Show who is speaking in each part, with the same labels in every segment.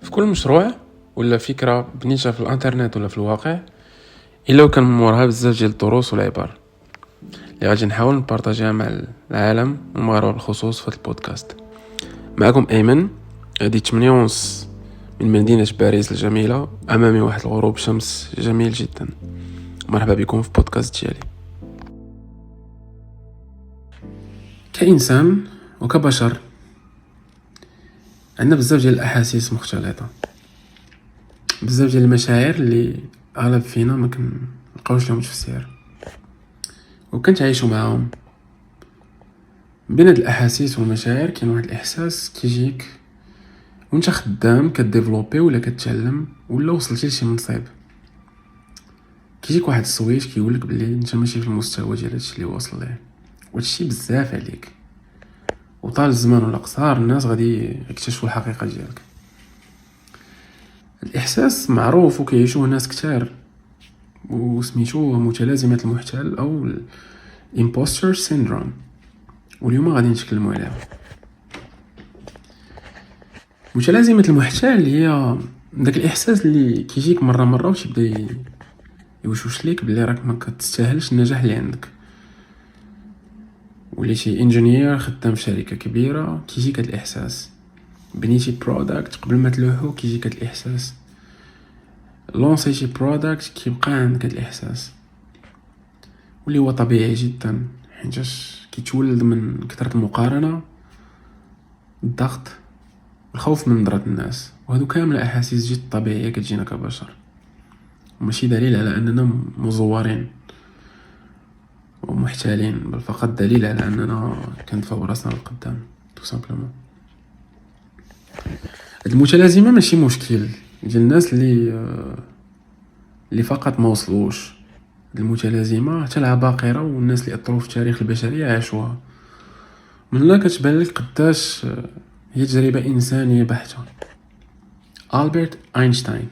Speaker 1: في كل مشروع ولا فكرة بنيتها في الانترنت ولا في الواقع الا كان موراها بزاف ديال الدروس والعبر اللي غادي نحاول نبارطاجيها مع العالم والمغاربه بالخصوص في هذا البودكاست. معكم ايمن، غادي 8 ونص من مدينه باريس الجميله، امامي واحد الغروب شمس جميل جدا. مرحبا بكم في بودكاست ديالي. كإنسان وكبشر عندنا بزاف ديال الاحاسيس مختلطه، بزاف ديال المشاعر اللي اغلب فينا ما كنلقاوش لهم تفسير وكنتعيشوا معاهم. بين هاد الاحاسيس والمشاعر كاين واحد الاحساس كيجيك وانت خدام كديفلوبي ولا كتعلم ولا وصلتي لشي منصب، كيجيك واحد الصويت كيقولك بلي انت ماشي في المستوى ديال هادشي اللي واصل ليه، وهادشي بزاف عليك، وطال الزمان ولا قصار الناس غادي يكتشفوا الحقيقه ديالك. الاحساس معروف وكيعيشوه ناس كتار وسميتوه متلازمه المحتال او الامبوستر سيندروم، واليوم غادي نتكلموا عليها. متلازمه المحتال هي داك الاحساس اللي كيجيك مره وتبدا يوشوش ليك بلي راك ما كتستاهلش النجاح اللي عندك. وليتي انجينير خدام في شركه كبيره كيجيك هاد الاحساس، بنيتي برودكت قبل ما تلوحو كيجيك هاد الاحساس، لونسيتي برودكت كيبقى عندك هاد الاحساس، واللي هو طبيعي جدا حيتاش كيتولد من كثره المقارنه، الضغط، الخوف من نظرة الناس، وهذو كامل احاسيس جد طبيعيه كتجينا كبشر، وماشي دليل على اننا مزورين ومحتالين، بل فقط دليل على اننا كندفعوا راسنا للقدام تو سامبلومون. هاد المتلازمه ماشي مشكل ديال الناس اللي فقط ما وصلوش. المتلازمه حتى العباقره والناس اللي اثروا في تاريخ البشريه عاشوها. من هنا كتبان لك قداش هي تجربه انسانيه بحته. ألبرت أينشتاين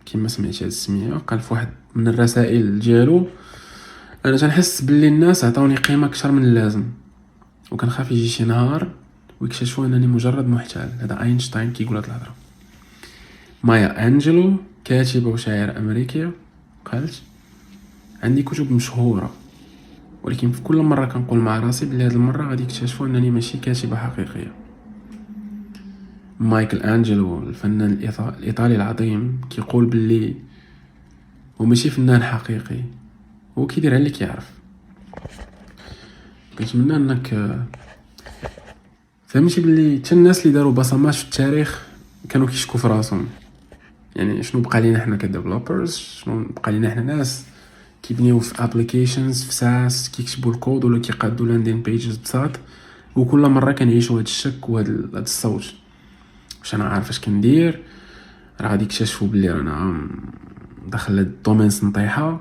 Speaker 1: كما سمعتي هاد السميه قال في واحد من الرسائل ديالو: انا تنحس باللي الناس عطاوني قيمه اكثر من اللازم، وكنخاف يجي شي نهار ويكتشفوا انني مجرد محتال. هذا أينشتاين كيقول هاد الهضره. مايا أنجلو كاتبه وشاعره امريكيه قالت: عندي كتب مشهوره، ولكن في كل مره كنقول مع راسي بلي هاد المره غادي يكتشفوا انني ماشي كاتبه حقيقيه. مايكل أنجلو الفنان الإيطالي العظيم كيقول باللي هو ماشي فنان حقيقي، هو كيدير على اللي كيعرف. كنتمنى انك فهمتي باللي حتى الناس اللي داروا بصمات في التاريخ كانوا كيشكوا في راسهم. يعني شنو بقى لينا حنا كديفلوبرز، شنو بقى لينا حنا ناس كيبنيو في ابليكيشنز في ساس كيكتبوا الكود ولا كيقادوا لاندين بيجز بساط، وكل مره كنعيشوا هاد الشك وهاد الصوت: واش انا عارف اش كندير؟ راه غادي يكتشفوا بلي رانا داخل هاد الدومين سنطيحه.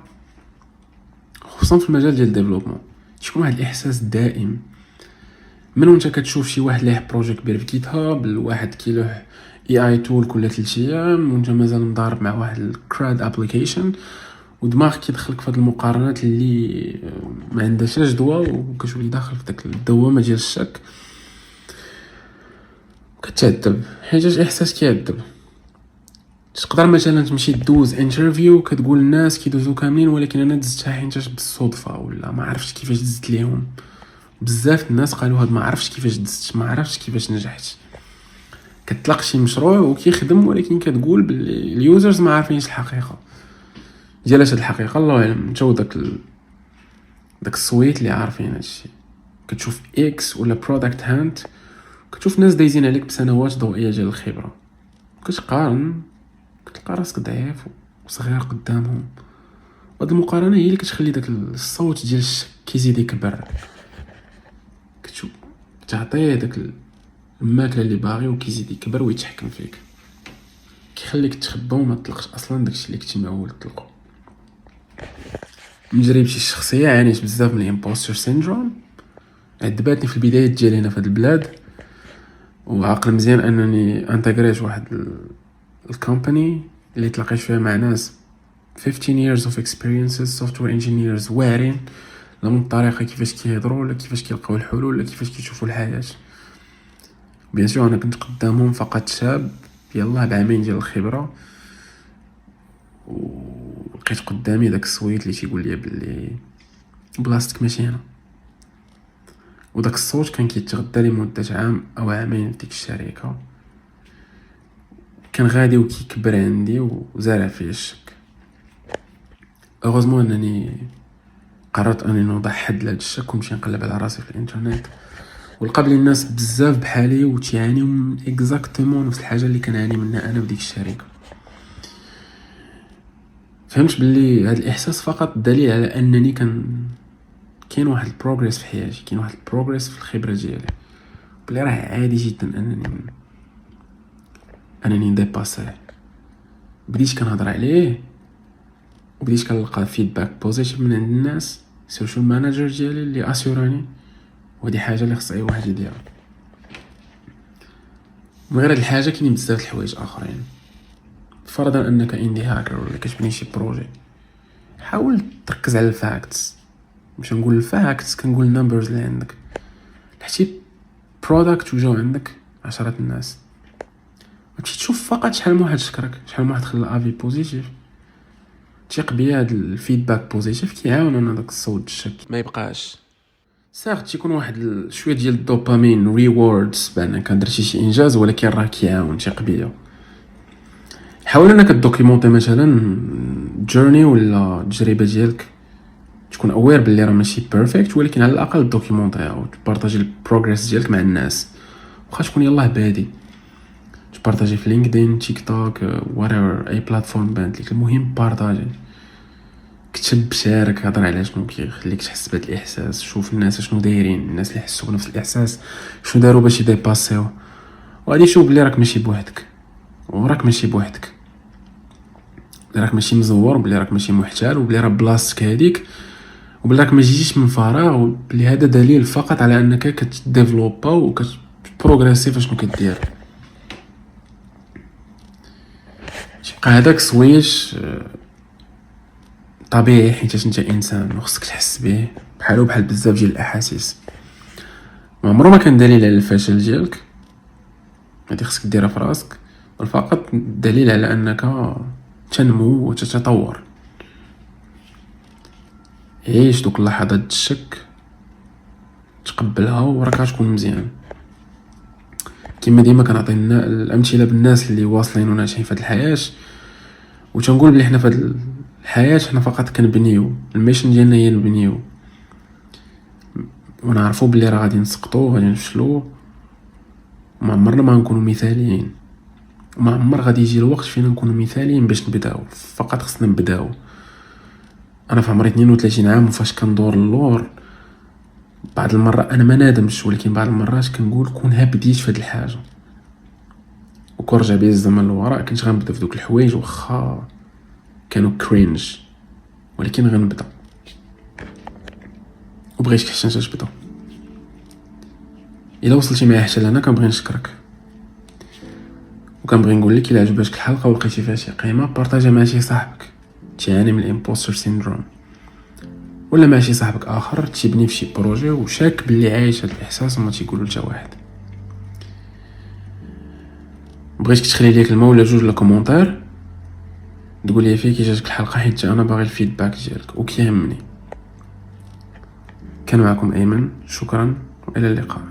Speaker 1: خصوصا في المجال ديال الديفلوبمون تكون واحد الاحساس دائم من وانت كتشوف شي واحد ليه بروجي كبير في جيت هاب، الواحد كيلوح اي تول كل 3 ايام، وانت مازال مضارب مع واحد الكراد ابليكيشن، ودماغك كيدخلك في هاد المقارنات اللي ما عندهاش جدوى، وكتولي داخل في داك الدوامه ديال الشك وكتعذب حيت احساس كيعذب. تقدر مثلا تمشي دوز انترفيو كتقول الناس كيدوزو كاملين، ولكن انا دزتها حيت بالصدفه ولا ما عرفتش كيفاش دزت ليهم. بزاف الناس قالوا هاد ما عرفتش كيفاش دزت، ما عرفتش كيفاش نجحت. كتطلق شي مشروع وكيخدم، ولكن كتقول باللي اليوزرز ما عارفينش الحقيقه ديال هاد الحقيقه. الله اعلم انت وداك داك الصويت اللي عارفين هادشي. كتشوف اكس ولا برودكت هانت، كتشوف ناس دايزين عليك بسنوات ضوئيه ديال الخبره، كتقارن كتلقى راسك ضعيف وصغير قدامهم. هاد المقارنه هي اللي كتخلي داك الصوت ديال الشك كيزيد يكبر، كتشوف تعطيه داك الماكله اللي باغي وكيزيد يكبر ويتحكم فيك، كيخليك تخبى وما تطلقش اصلا داكشي اللي كنتي معول تطلقو. من تجربتي الشخصيه عانيت بزاف من الامبوستر سيندروم، عذباتني في البدايات ديالي هنا في هاد البلاد، وعقل مزيان انني انتغريت واحد الكومباني اللي تلاقيت فيها مع ناس 15 years of experiences software engineers واعرين، لا من الطريقه كيفاش كيهضروا ولا كيفاش كيلقاو الحلول ولا كيفاش كيشوفوا الحياه. بيان سور انا كنت قدامهم فقط شاب يلاه بعامين ديال الخبره ولقيت قدامي داك الصويت اللي تيقول لي باللي بلاصتك ماشي هنا. وداك الصوت كان كيتغدى لمده عام او عامين في ديك الشركه، كان غادي وكيكبر عندي وزارع فيه الشك. اوغوزمون انني قررت انني نوضع حد لهاد الشك ونمشي نقلب على راسي في الانترنت، ولقى بلي الناس بزاف بحالي وتيعانيو من اكزاكتومون نفس الحاجه اللي كنعاني منها انا بديك الشركه. فهمت باللي هذا الاحساس فقط دليل على انني كاين واحد البروغريس في حياتي، كاين واحد البروغريس في الخبره ديالي، بلي راه عادي جدا انني نديباسي. بديت كنهضر عليه وبديت كنلقى فيدباك بوزيتيف من عند الناس، السوشيال مانجر ديالي اللي اسيوراني، ودي حاجه اللي خص اي واحد يديرها. من غير هاد الحاجه كاينين بزاف د الحوايج اخرين. فرضا انك اندي هاكر ولا كتبني شي بروجي، حاول تركز على الفاكتس. مش نقول الفاكتس، كنقول النمبرز اللي عندك. حتى برودكت وجاو عندك 10 الناس، ماشي تشوف فقط شحال من واحد شكرك، شحال من واحد خلى افي بوزيتيف. تيق بيا هاد الفيدباك بوزيتيف كيعاون انا داك الصوت الشك ما يبقاش. ساعات تيكون واحد شويه ديال الدوبامين ريوردز بانك درتي شي انجاز، ولكن راه كيعاون تيق بيا. حاول انك دوكيمونتي مثلا جورني ولا التجربه ديالك، تكون اوير باللي راه ماشي بيرفكت، ولكن على الاقل دوكيمونتيها وتبارطاجي البروغريس ديالك مع الناس. واخا تكون يلاه بادي تبارطاجي في لينكدين، تيك توك، whatever اي بلاتفورم بانت لك، المهم بارطاجي، كتب، شارك، هضر على شنو كيخليك تحس بهذا الاحساس. شوف الناس شنو دايرين، الناس اللي حسوا بنفس الاحساس شنو داروا باش يديباسيو. وغادي تشوف بلي راك ماشي بوحدك، وراك ماشي بوحدك، بلي راك ماشي مزور، بلي راك ماشي محتال، وبلي راه بلاصتك هذيك، وبلي راك ما جيتيش من فراغ، وبلي هذا دليل فقط على انك كتديفلوبا وكتبروغريسي فاش كدير. تيبقى هذاك سويش طبيعي حيت انت انسان وخصك تحس به بحالو بحال بزاف ديال الاحاسيس. ما عمره ما كان دليل على الفشل ديالك، هادي خصك ديرها في راسك، بل فقط دليل على انك تنمو وتتطور. عيش دوك اللحظات الشك، تقبلها وراك غتكون مزيان. كما ديما كنعطي الامثله بالناس اللي واصلين وناجحين في هذه الحياه، وتنقول بلي حنا في هذه الحياه حنا فقط كنبنيو الميشن ديالنا، هي نبنيو ونعرفوا بلي راه غادي نسقطوا، غادي نفشلوا، وما عمرنا ما نكونوا مثاليين، وما عمر غادي يجي الوقت فينا نكونوا مثاليين باش نبداو. فقط خصنا نبداو. انا في عمري 32 عام وفاش كندور اللور بعض المرات انا ما نادمش، ولكن بعض المرات كنقول كون بديت في هذه الحاجه وكون رجع بيا الزمن للوراء كنت غنبدا في دوك الحوايج واخا كانوا كرينج، ولكن غنبدا وبغيتك حتى انت تبدا. الا وصلتي معايا حتى لهنا كنبغي نشكرك، وكنبغي نقول لك الا عجبتك الحلقه ولقيتي فيها شي قيمه بارطاجيها مع شي صاحبك تيعاني من الامبوستر سيندروم، ولا مع شي صاحبك اخر تيبني في شي بروجي وشاك باللي عايش هذا الاحساس وما تيقولوا حتى واحد. بغيتك تخلي لي كلمه ولا جوج كومونتير تقول لي فيه كي جاتك الحلقه، حيت انا باغي الفيدباك ديالك وكيهمني. كان معكم ايمن، شكرا والى اللقاء.